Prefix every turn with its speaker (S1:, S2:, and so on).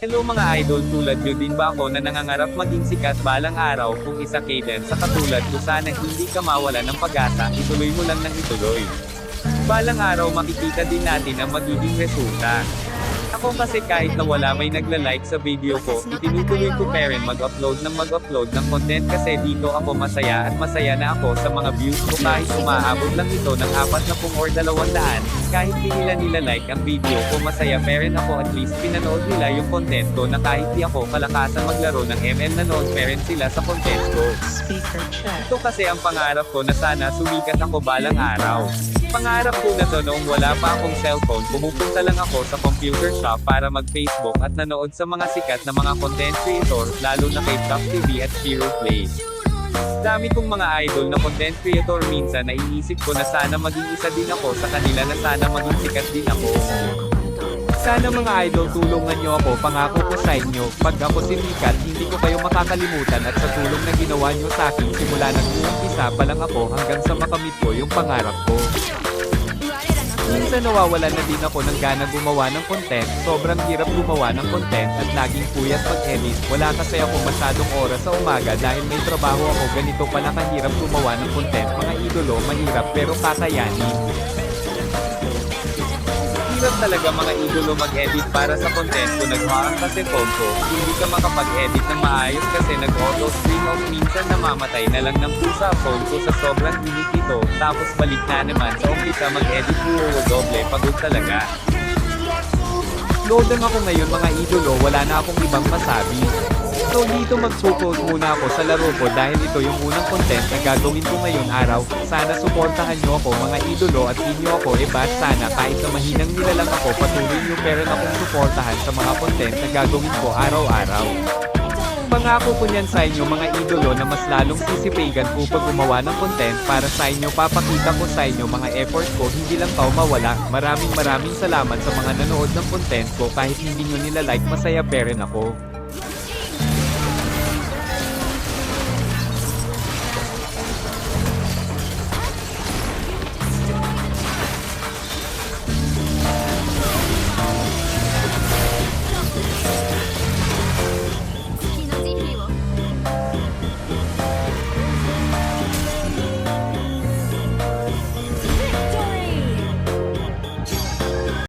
S1: Hello mga idol, tulad nyo din ba ako na nangangarap maging sikat balang araw? Kung isa kayo din sa katulad ko, sana hindi ka mawala ng pag-asa, ituloy mo lang ng ituloy. Balang araw makikita din natin ang magiging resulta. Ako kasi kahit na wala may nagla-like sa video ko, itinutuloy ko pa rin mag-upload ng content kasi dito ako masaya at masaya na ako sa mga views ko kahit umaabot lang ito ng 40 or 200, kahit di nila like ang video ko masaya pa rin ako at least pinanood nila yung content ko na kahit di ako kalakasan maglaro ng ML nanood pa rin sila sa content ko.
S2: Speaker check.
S1: Ito kasi ang pangarap ko na sana sumikat ako balang araw. Pangarap ko na to noong wala pa akong cellphone, pumupunta lang ako sa computer shop para mag-Facebook at nanood sa mga sikat na mga content creator, lalo na kay Top TV at Hero Play. Dami kong mga idol na content creator, minsan naiisip ko na sana maging isa din ako sa kanila na sana maging sikat din ako. Sana mga idol tulungan nyo ako, pangako ko sa inyo, pag ako sinikat hindi ko kayo makakalimutan at sa tulong na ginawa nyo sa akin simula nag-uumpisa pa lang ako hanggang sa makamit ko yung pangarap ko. Minsan nawawalan na din ako ng gana gumawa ng content, sobrang hirap gumawa ng content at laging puyat pag-edit, wala kasi ako masyadong oras sa umaga dahil may trabaho ako, ganito pala kahirap gumawa ng content mga idolo, mahirap pero kakayanin. Hirap talaga mga idolo mag-edit para sa content ko, nagmaang kasi phone ko, hindi ka makapag-edit ng maayos kasi nag-auto screen off, minsan namamatay na lang ng pusa phone ko sa sobrang init ito, tapos balik na naman sa umpisa mag-edit ko, doble pagod talaga. Loading ako ngayon mga idolo, wala na akong ibang masabi. So dito mag-focus muna ako sa laro ko dahil ito yung unang content na gagawin ko ngayon araw. Sana suportahan nyo ako mga idolo at inyo ako i-bash sana kahit na mahinang nila lang ako, patuloy nyo pero akong suportahan sa mga content na gagawin ko araw-araw. Pangako ko niyan sa inyo mga idolo na mas lalong sisipagan ko pag gumawa ng content para sa inyo, papakita ko sa inyo mga effort ko, hindi lang tao mawala. Maraming salamat sa mga nanood ng content ko kahit hindi nyo nila like, masaya pa rin ako.